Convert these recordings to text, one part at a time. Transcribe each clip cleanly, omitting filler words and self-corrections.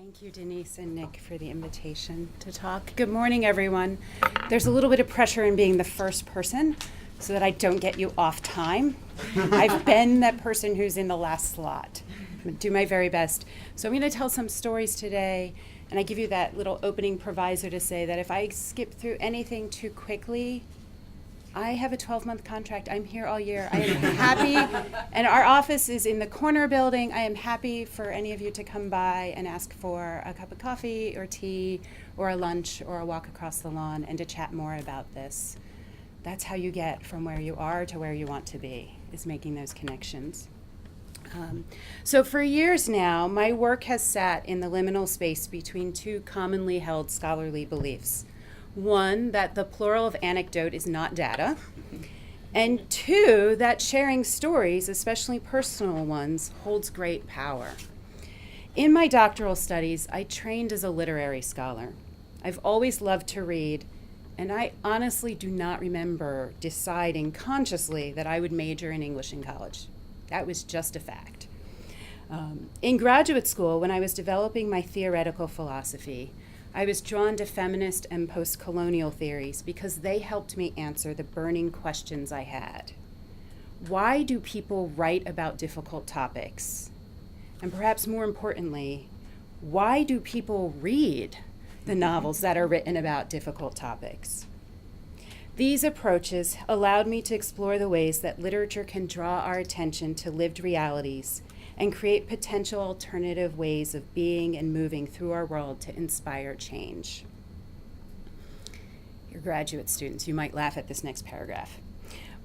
Thank you, Denise and Nick, for the invitation to talk. Good morning, everyone. There's a little bit of pressure in being the first person so that I don't get you off time. I've been that person who's in the last slot. I'm going to do my very best. So I'm going to tell some stories today, and I give you that little opening proviso to say that if I skip through anything too quickly, I have a 12-month contract. I'm here all year. I am happy, and our office is in the corner building. I am happy for any of you to come by and ask for a cup of coffee or tea or a lunch or a walk across the lawn and to chat more about this. That's how you get from where you are to where you want to be, is making those connections. So for years now, my work has sat in the liminal space between two commonly held scholarly beliefs. One, that the plural of anecdote is not data, and two, that sharing stories, especially personal ones, holds great power. In my doctoral studies, I trained as a literary scholar. I've always loved to read, and I honestly do not remember deciding consciously that I would major in English in college. That was just a fact. In graduate school, when I was developing my theoretical philosophy, I was drawn to feminist and post-colonial theories because they helped me answer the burning questions I had. Why do people write about difficult topics? And perhaps more importantly, why do people read the novels that are written about difficult topics? These approaches allowed me to explore the ways that literature can draw our attention to lived realities and create potential alternative ways of being and moving through our world to inspire change. Your graduate students, you might laugh at this next paragraph.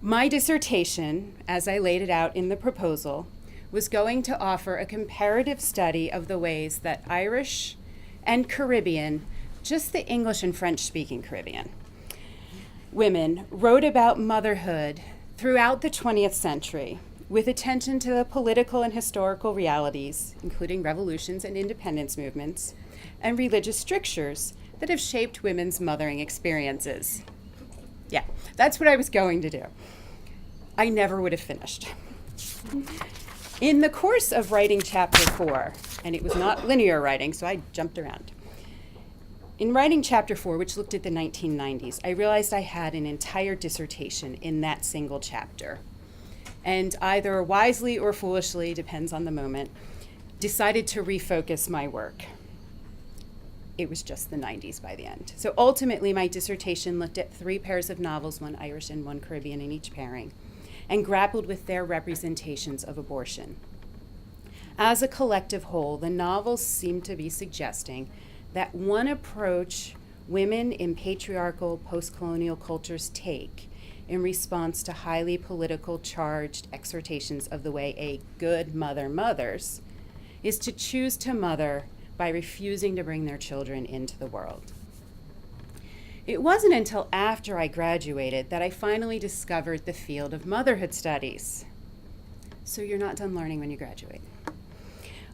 My dissertation, as I laid it out in the proposal, was going to offer a comparative study of the ways that Irish and Caribbean, just the English and French-speaking Caribbean, women wrote about motherhood throughout the 20th century, with attention to the political and historical realities, including revolutions and independence movements, and religious strictures that have shaped women's mothering experiences. Yeah, that's what I was going to do. I never would have finished. In the course of writing chapter 4, and it was not linear writing, so I jumped around. In writing chapter 4, which looked at the 1990s, I realized I had an entire dissertation in that single chapter. And either wisely or foolishly, depends on the moment, decided to refocus my work. It was just the 90s by the end. So ultimately, my dissertation looked at 3 pairs of novels, one Irish and one Caribbean in each pairing, and grappled with their representations of abortion. As a collective whole, the novels seemed to be suggesting that one approach women in patriarchal post-colonial cultures take in response to highly political charged exhortations of the way a good mother mothers is to choose to mother by refusing to bring their children into the world. It wasn't until after I graduated that I finally discovered the field of motherhood studies. So you're not done learning when you graduate.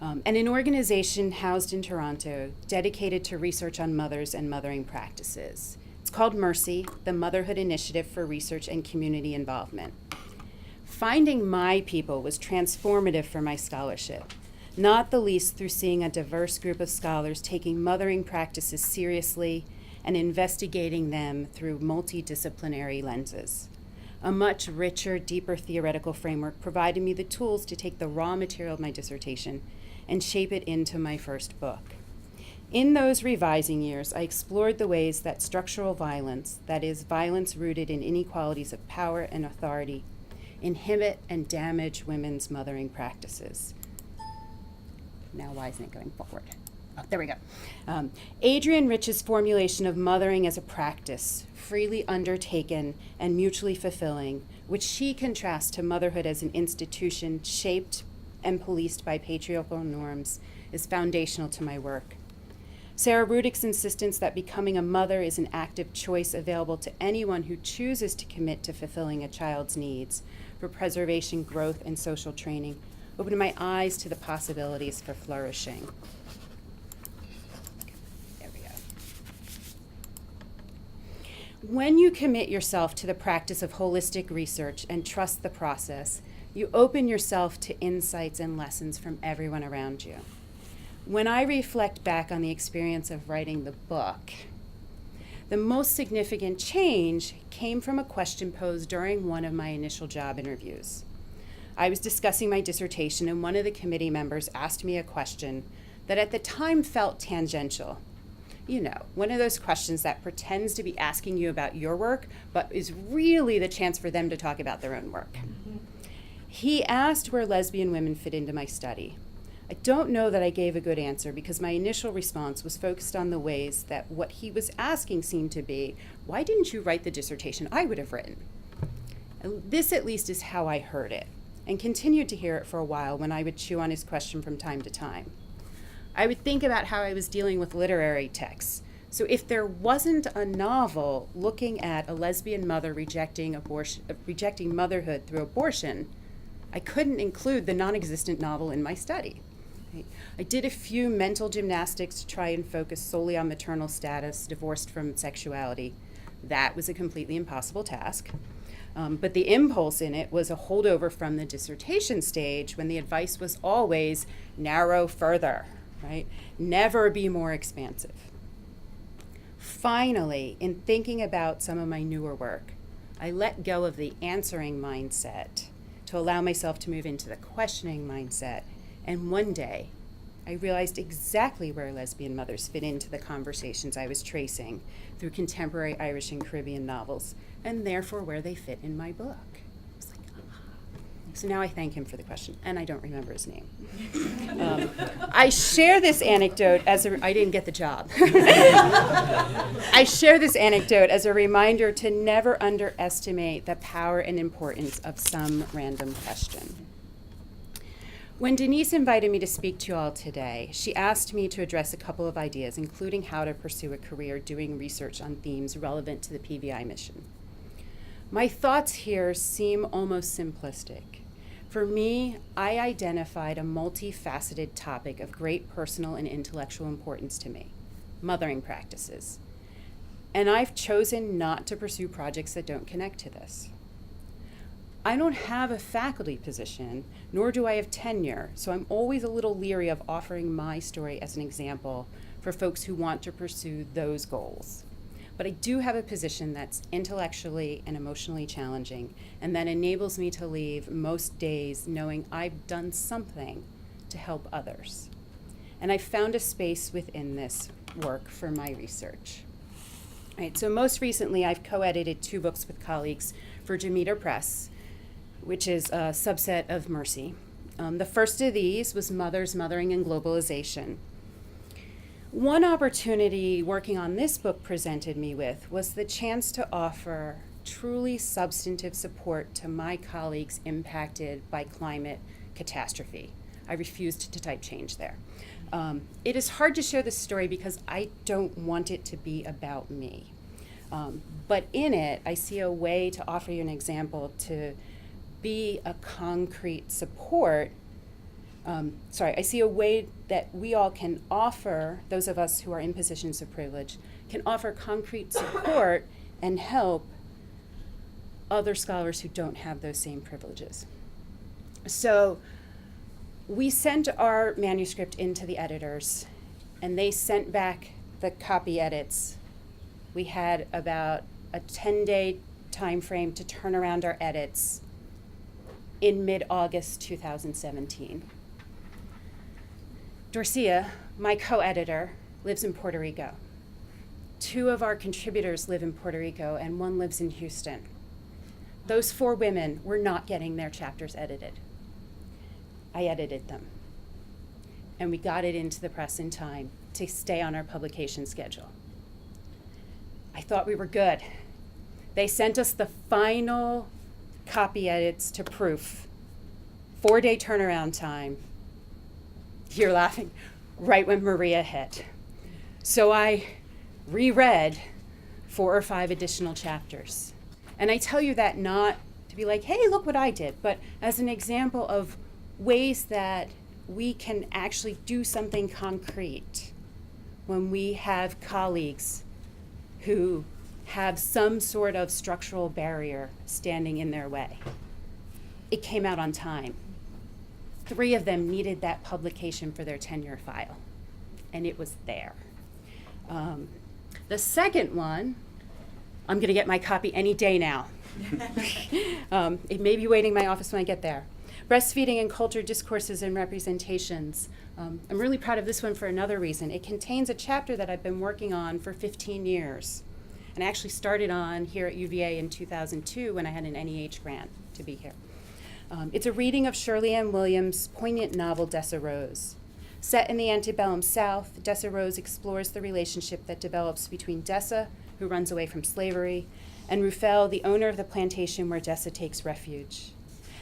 And an organization housed in Toronto dedicated to research on mothers and mothering practices. It's called Mercy, the Motherhood Initiative for Research and Community Involvement. Finding my people was transformative for my scholarship, not the least through seeing a diverse group of scholars taking mothering practices seriously and investigating them through multidisciplinary lenses. A much richer, deeper theoretical framework provided me the tools to take the raw material of my dissertation and shape it into my first book. In those revising years, I explored the ways that structural violence, that is, violence rooted in inequalities of power and authority, inhibit and damage women's mothering practices. Now, why isn't it going forward? Oh, there we go. Adrienne Rich's formulation of mothering as a practice, freely undertaken and mutually fulfilling, which she contrasts to motherhood as an institution shaped and policed by patriarchal norms, is foundational to my work. Sarah Rudick's insistence that becoming a mother is an active choice available to anyone who chooses to commit to fulfilling a child's needs for preservation, growth, and social training opened my eyes to the possibilities for flourishing. There we go. When you commit yourself to the practice of holistic research and trust the process, you open yourself to insights and lessons from everyone around you. When I reflect back on the experience of writing the book, the most significant change came from a question posed during one of my initial job interviews. I was discussing my dissertation, and one of the committee members asked me a question that at the time felt tangential. You know, one of those questions that pretends to be asking you about your work, but is really the chance for them to talk about their own work. He asked where lesbian women fit into my study. I don't know that I gave a good answer because my initial response was focused on the ways that what he was asking seemed to be, why didn't you write the dissertation I would have written? This at least is how I heard it, and continued to hear it for a while when I would chew on his question from time to time. I would think about how I was dealing with literary texts. So if there wasn't a novel looking at a lesbian mother rejecting motherhood through abortion, I couldn't include the non-existent novel in my study. Right? I did a few mental gymnastics to try and focus solely on maternal status, divorced from sexuality. That was a completely impossible task. But the impulse in it was a holdover from the dissertation stage when the advice was always narrow further, right? Never be more expansive. Finally, in thinking about some of my newer work, I let go of the answering mindset to allow myself to move into the questioning mindset. And one day, I realized exactly where lesbian mothers fit into the conversations I was tracing through contemporary Irish and Caribbean novels, and therefore where they fit in my book. I was like, ah. So now I thank him for the question, and I don't remember his name. I share this anecdote I didn't get the job. I share this anecdote as a reminder to never underestimate the power and importance of some random question. When Denise invited me to speak to you all today, she asked me to address a couple of ideas, including how to pursue a career doing research on themes relevant to the PVI mission. My thoughts here seem almost simplistic. For me, I identified a multifaceted topic of great personal and intellectual importance to me, mothering practices. And I've chosen not to pursue projects that don't connect to this. I don't have a faculty position, nor do I have tenure, so I'm always a little leery of offering my story as an example for folks who want to pursue those goals. But I do have a position that's intellectually and emotionally challenging, and that enables me to leave most days knowing I've done something to help others. And I found a space within this work for my research. Right, so most recently, I've co-edited 2 books with colleagues for Demeter Press, which is a subset of Mercy. The first of these was Mothers, Mothering, and Globalization. One opportunity working on this book presented me with was the chance to offer truly substantive support to my colleagues impacted by climate catastrophe. I refused to type change there. It is hard to share this story because I don't want it to be about me. But in it, I see a way to offer you an example to be a concrete support. I see a way that we all can offer, those of us who are in positions of privilege, can offer concrete support and help other scholars who don't have those same privileges. So we sent our manuscript into the editors, and they sent back the copy edits. We had about a 10-day time frame to turn around our edits in mid-August 2017. Dorcia, my co-editor, lives in Puerto Rico. 2 of our contributors live in Puerto Rico, and 1 lives in Houston. Those 4 women were not getting their chapters edited. I edited them, and we got it into the press in time to stay on our publication schedule. I thought we were good. They sent us the final copy edits to proof, 4-day turnaround time. You're laughing, right when Maria hit. So I reread 4 or 5 additional chapters. And I tell you that not to be like, hey, look what I did, but as an example of ways that we can actually do something concrete when we have colleagues who have some sort of structural barrier standing in their way. It came out on time. 3 of them needed that publication for their tenure file. and it was there. The second one, I'm going to get my copy any day now. It may be waiting in my office when I get there. Breastfeeding and Culture, Discourses, and Representations. I'm really proud of this one for another reason. It contains a chapter that I've been working on for 15 years. And I actually started on here at UVA in 2002 when I had an NEH grant to be here. It's a reading of Shirley Ann Williams' poignant novel, Dessa Rose. Set in the antebellum South, Dessa Rose explores the relationship that develops between Dessa, who runs away from slavery, and Ruffel, the owner of the plantation where Dessa takes refuge.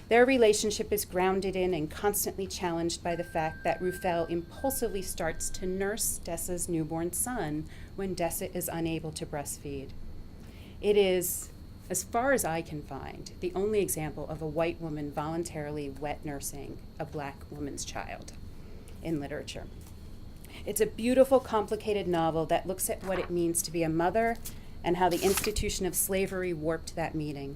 Their relationship is grounded in and constantly challenged by the fact that Ruffel impulsively starts to nurse Dessa's newborn son when Dessa is unable to breastfeed. It is, as far as I can find, the only example of a white woman voluntarily wet nursing a black woman's child in literature. It's a beautiful, complicated novel that looks at what it means to be a mother and how the institution of slavery warped that meaning.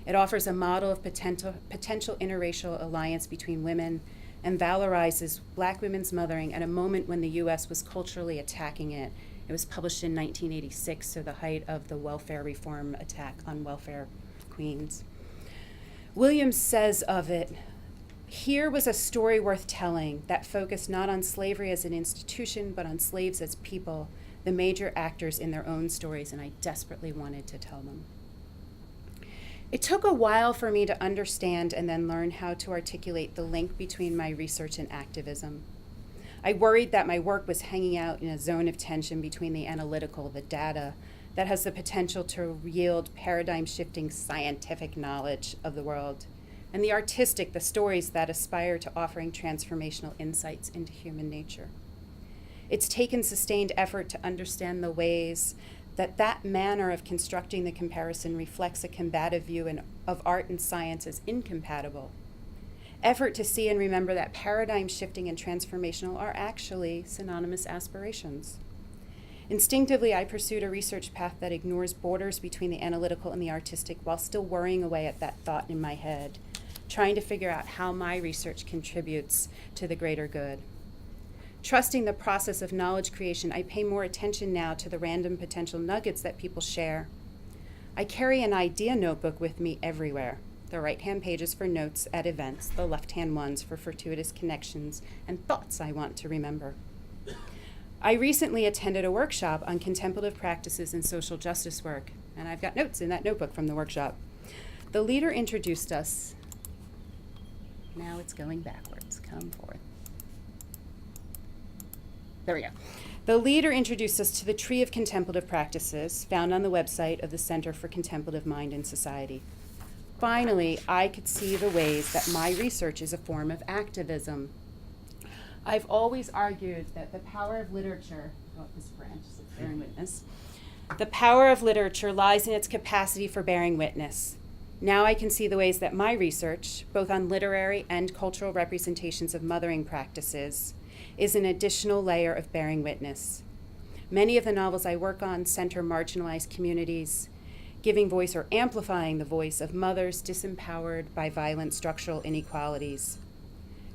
It offers a model of potential interracial alliance between women and valorizes black women's mothering at a moment when the U.S. was culturally attacking it. It was published in 1986, so the height of the welfare reform attack on welfare queens. Williams says of it, "Here was a story worth telling that focused not on slavery as an institution, but on slaves as people, the major actors in their own stories, and I desperately wanted to tell them." It took a while for me to understand and then learn how to articulate the link between my research and activism. I worried that my work was hanging out in a zone of tension between the analytical, the data, that has the potential to yield paradigm-shifting scientific knowledge of the world, and the artistic, the stories that aspire to offering transformational insights into human nature. It's taken sustained effort to understand the ways that manner of constructing the comparison reflects a combative view of art and science as incompatible. Effort to see and remember that paradigm shifting and transformational are actually synonymous aspirations. Instinctively, I pursued a research path that ignores borders between the analytical and the artistic while still worrying away at that thought in my head, trying to figure out how my research contributes to the greater good. Trusting the process of knowledge creation, I pay more attention now to the random potential nuggets that people share. I carry an idea notebook with me everywhere. The right-hand pages for notes at events, the left-hand ones for fortuitous connections and thoughts I want to remember. I recently attended a workshop on contemplative practices in social justice work, and I've got notes in that notebook from the workshop. The leader introduced us. Now it's going backwards. Come forth. There we go. The leader introduced us to the tree of contemplative practices found on the website of the Center for Contemplative Mind and Society. Finally, I could see the ways that my research is a form of activism. I've always argued that the power of literature, this branch is bearing witness, the power of literature lies in its capacity for bearing witness. Now I can see the ways that my research, both on literary and cultural representations of mothering practices, is an additional layer of bearing witness. Many of the novels I work on center marginalized communities, giving voice or amplifying the voice of mothers disempowered by violent structural inequalities.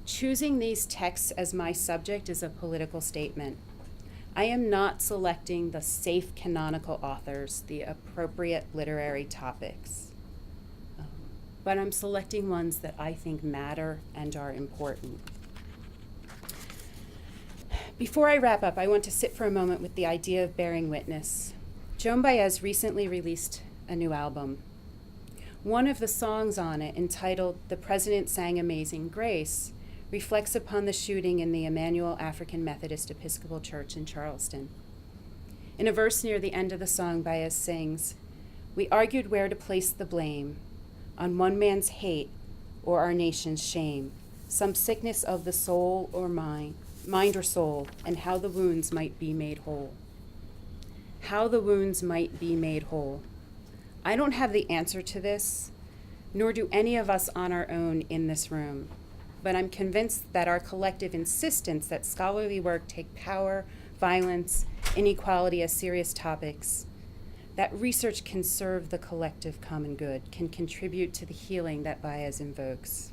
Choosing these texts as my subject is a political statement. I am not selecting the safe canonical authors, the appropriate literary topics, but I'm selecting ones that I think matter and are important. Before I wrap up, I want to sit for a moment with the idea of bearing witness. Joan Baez recently released a new album. One of the songs on it, entitled "The President Sang Amazing Grace," reflects upon the shooting in the Emmanuel African Methodist Episcopal Church in Charleston. In a verse near the end of the song, Baez sings, "We argued where to place the blame, on one man's hate or our nation's shame, some sickness of the soul or mind or soul, and how the wounds might be made whole." How the wounds might be made whole. I don't have the answer to this, nor do any of us on our own in this room, but I'm convinced that our collective insistence that scholarly work take power, violence, inequality as serious topics, that research can serve the collective common good, can contribute to the healing that Baez invokes.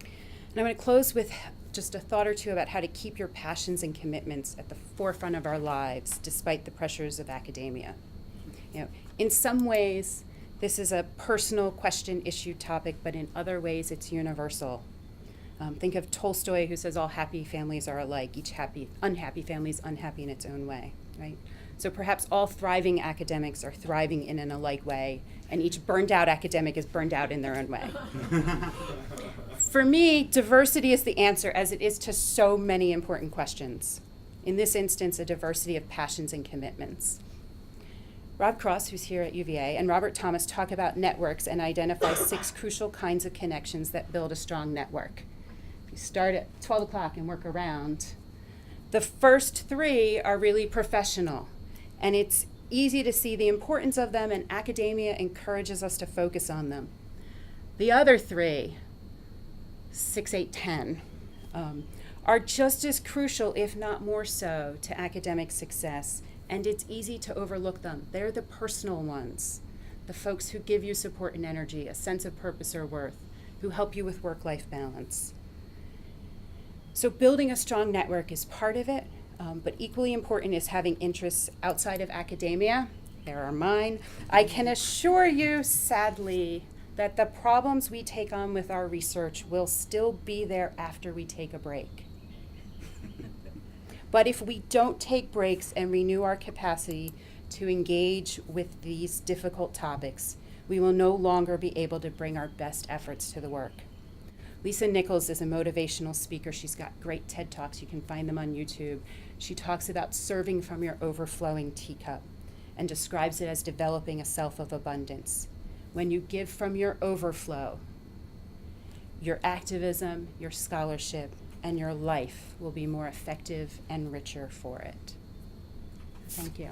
And I'm going to close with just a thought or two about how to keep your passions and commitments at the forefront of our lives despite the pressures of academia. In some ways, this is a personal question, issue, topic, but in other ways, it's universal. Think of Tolstoy, who says all happy families are alike. Each unhappy family is unhappy in its own way, right? So perhaps all thriving academics are thriving in an alike way, and each burned out academic is burned out in their own way. For me, diversity is the answer, as it is to so many important questions. In this instance, a diversity of passions and commitments. Rob Cross, who's here at UVA, and Robert Thomas talk about networks and identify 6 crucial kinds of connections that build a strong network. If you start at 12 o'clock and work around, the first 3 are really professional, and it's easy to see the importance of them, and academia encourages us to focus on them. The other 3, 6, 8, 10, are just as crucial, if not more so, to academic success, and it's easy to overlook them. They're the personal ones, the folks who give you support and energy, a sense of purpose or worth, who help you with work-life balance. So building a strong network is part of it, but equally important is having interests outside of academia. There are mine. I can assure you, sadly, that the problems we take on with our research will still be there after we take a break. But if we don't take breaks and renew our capacity to engage with these difficult topics, we will no longer be able to bring our best efforts to the work. Lisa Nichols is a motivational speaker. She's got great TED Talks. You can find them on YouTube. She talks about serving from your overflowing teacup and describes it as developing a self of abundance. When you give from your overflow, your activism, your scholarship, and your life will be more effective and richer for it. Thank you.